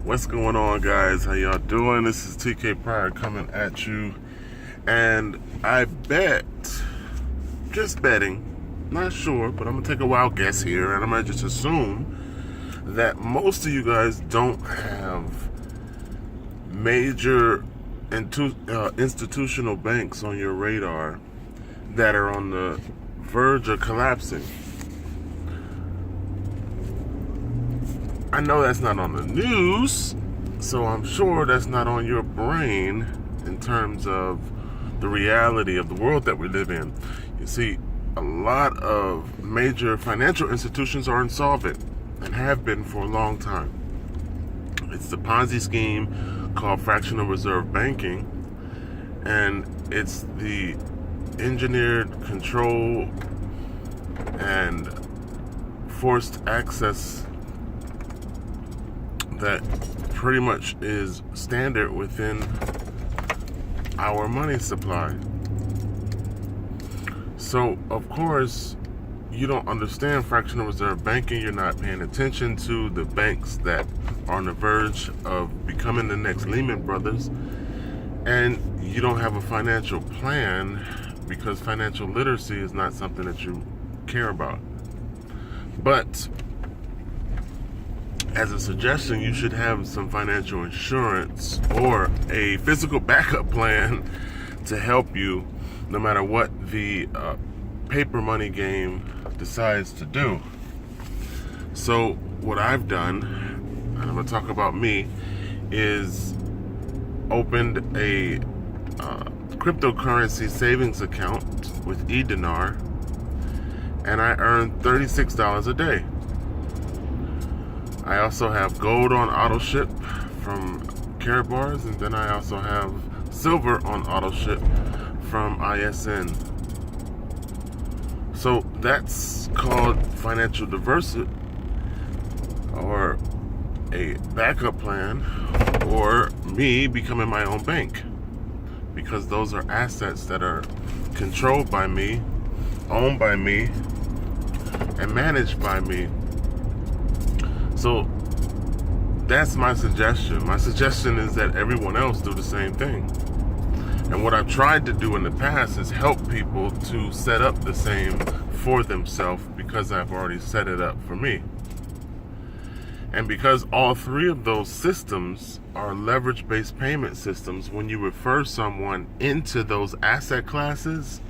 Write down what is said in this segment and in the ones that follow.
What's going on, guys? How y'all doing? This is TK Pryor coming at you. And I bet, just betting, not sure, but I'm going to take a wild guess here, and I'm going to just assume that most of you guys don't have major institutional banks on your radar that are on the verge of collapsing. I know that's not on the news, so I'm sure that's not on your brain in terms of the reality of the world that we live in. You see, a lot of major financial institutions are insolvent and have been for a long time. It's the Ponzi scheme called fractional reserve banking, and it's the engineered control and forced access that pretty much is standard within our money supply. So, of course, you don't understand fractional reserve banking. You're not paying attention to the banks that are on the verge of becoming the next Lehman Brothers. And you don't have a financial plan because financial literacy is not something that you care about. But as a suggestion, you should have some financial insurance or a physical backup plan to help you no matter what the paper money game decides to do. So what I've done, and I'm going to talk about me, is opened a cryptocurrency savings account with eDinar, and I earn $36 a day. I also have gold on auto ship from Karatbars, and then I also have silver on auto ship from ISN. So that's called financial diversity, or a backup plan, or me becoming my own bank, because those are assets that are controlled by me, owned by me, and managed by me. So that's my suggestion. My suggestion is that everyone else do the same thing. And what I've tried to do in the past is help people to set up the same for themselves, because I've already set it up for me. And because all three of those systems are leverage-based payment systems, when you refer someone into those asset classes,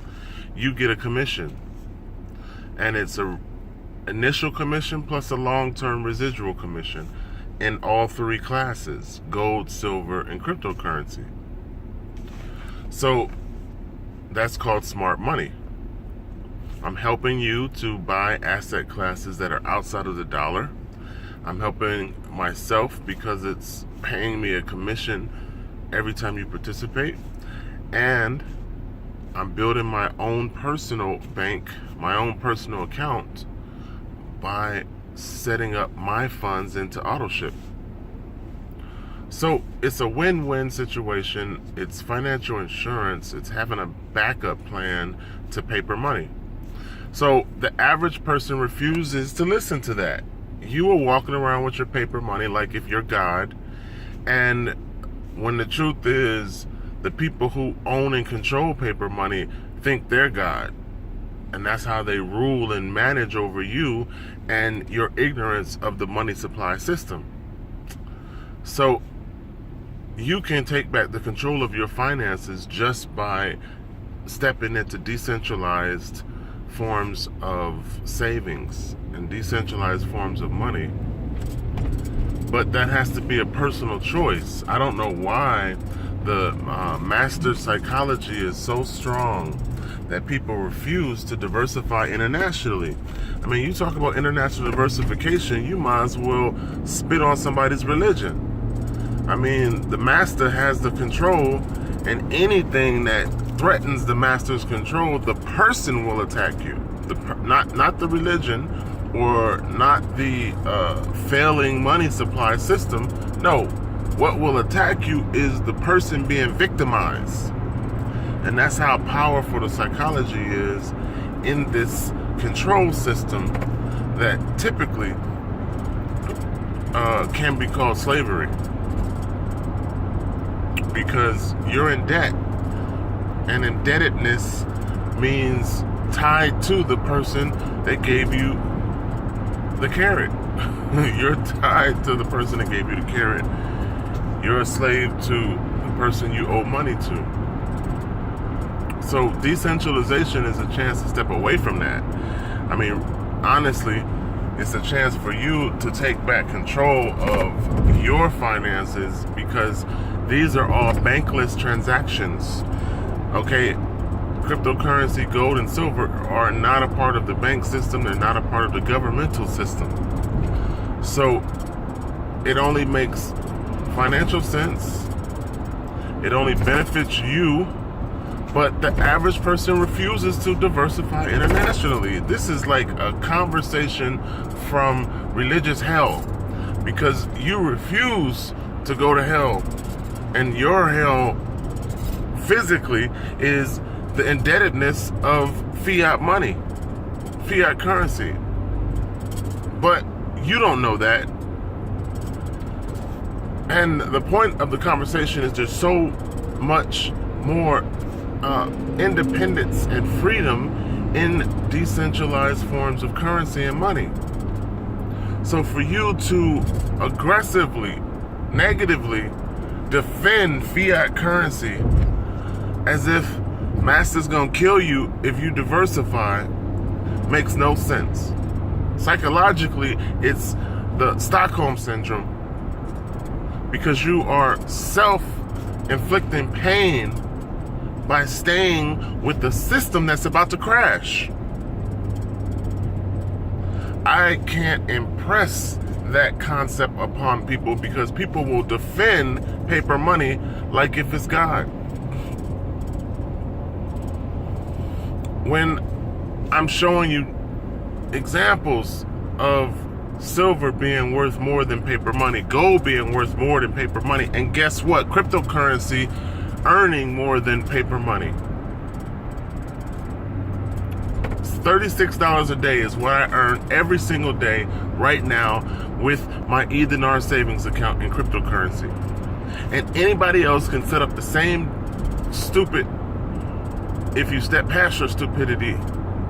you get a commission. And it's a initial commission plus a long-term residual commission in all three classes: gold, silver, and cryptocurrency. So that's called smart money. I'm helping you to buy asset classes that are outside of the dollar. I'm helping myself because it's paying me a commission every time you participate. And I'm building my own personal bank, my own personal account, by setting up my funds into AutoShip. So it's a win-win situation. It's financial insurance. It's having a backup plan to paper money. So the average person refuses to listen to that. You are walking around with your paper money like if you're God, and when the truth is, the people who own and control paper money think they're God. And that's how they rule and manage over you and your ignorance of the money supply system. So you can take back the control of your finances just by stepping into decentralized forms of savings and decentralized forms of money. But that has to be a personal choice. I don't know why the master psychology is so strong that people refuse to diversify internationally. I mean, you talk about international diversification, you might as well spit on somebody's religion. I mean, the master has the control, and anything that threatens the master's control, the person will attack you. Not the religion, or not the failing money supply system. No, what will attack you is the person being victimized. And that's how powerful the psychology is in this control system that typically can be called slavery, because you're in debt, and indebtedness means tied to the person that gave you the carrot. You're tied to the person that gave you the carrot. You're a slave to the person you owe money to. So decentralization is a chance to step away from that. I mean, honestly, it's a chance for you to take back control of your finances, because these are all bankless transactions. Okay, cryptocurrency, gold and silver are not a part of the bank system. They're not a part of the governmental system. So it only makes financial sense. It only benefits you. But the average person refuses to diversify internationally. This is like a conversation from religious hell, because you refuse to go to hell, and your hell physically is the indebtedness of fiat money, fiat currency. But you don't know that. And the point of the conversation is there's so much more independence and freedom in decentralized forms of currency and money. So for you to aggressively, negatively defend fiat currency as if master's gonna kill you if you diversify makes no sense. Psychologically, it's the Stockholm syndrome, because you are self-inflicting pain by staying with the system that's about to crash. I can't impress that concept upon people, because people will defend paper money like if it's God. When I'm showing you examples of silver being worth more than paper money, gold being worth more than paper money, and guess what? Cryptocurrency earning more than paper money. $36 a day is what I earn every single day right now with my eDinar savings account in cryptocurrency. And anybody else can set up the same stupid, if you step past your stupidity,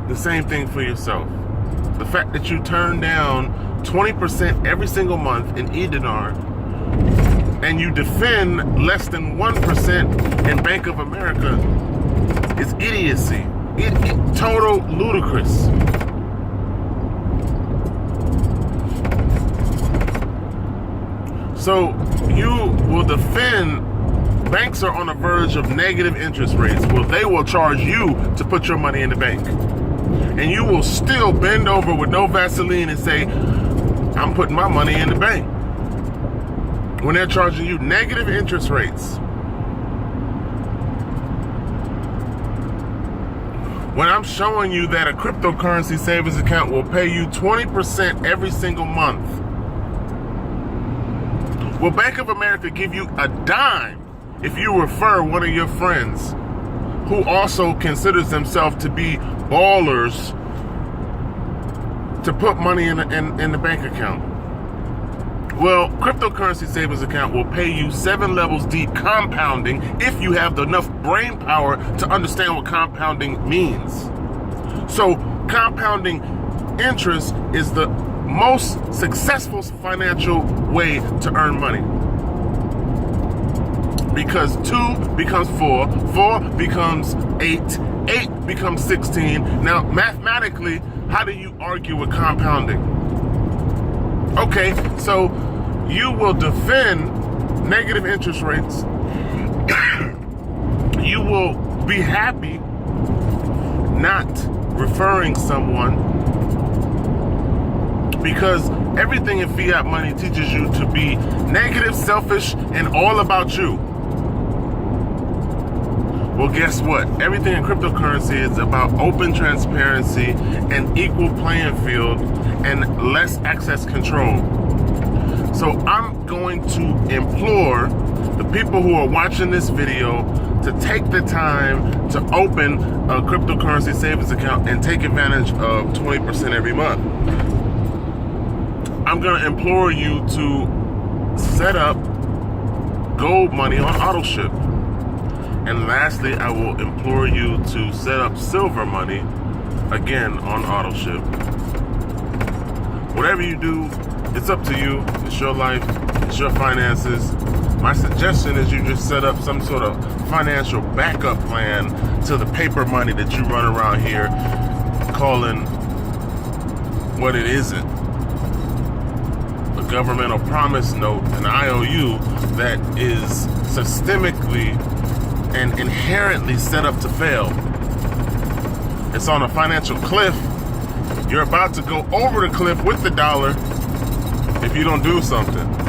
the same thing for yourself. The fact that you turn down 20% every single month in eDinar, and you defend less than 1% in Bank of America, is idiocy. Total ludicrous. So you will defend banks are on the verge of negative interest rates. Well, they will charge you to put your money in the bank. And you will still bend over with no Vaseline and say, I'm putting my money in the bank, when they're charging you negative interest rates. When I'm showing you that a cryptocurrency savings account will pay you 20% every single month, will Bank of America give you a dime if you refer one of your friends who also considers themselves to be ballers to put money in the bank account? Well, cryptocurrency savings account will pay you 7 levels deep compounding if you have enough brain power to understand what compounding means. So compounding interest is the most successful financial way to earn money. Because 2 becomes 4, 4 becomes 8, 8 becomes 16. Now, mathematically, how do you argue with compounding? Okay, so you will defend negative interest rates. You will be happy not referring someone, because everything in fiat money teaches you to be negative, selfish, and all about you. Well, guess what? Everything in cryptocurrency is about open transparency and equal playing field and less access control. So I'm going to implore the people who are watching this video to take the time to open a cryptocurrency savings account and take advantage of 20% every month. I'm going to implore you to set up gold money on AutoShip. And lastly, I will implore you to set up silver money again on AutoShip. Whatever you do, it's up to you. It's your life. It's your finances. My suggestion is you just set up some sort of financial backup plan to the paper money that you run around here calling what it isn't. A governmental promise note, an IOU, that is systemically and inherently set up to fail. It's on a financial cliff. You're about to go over the cliff with the dollar if you don't do something.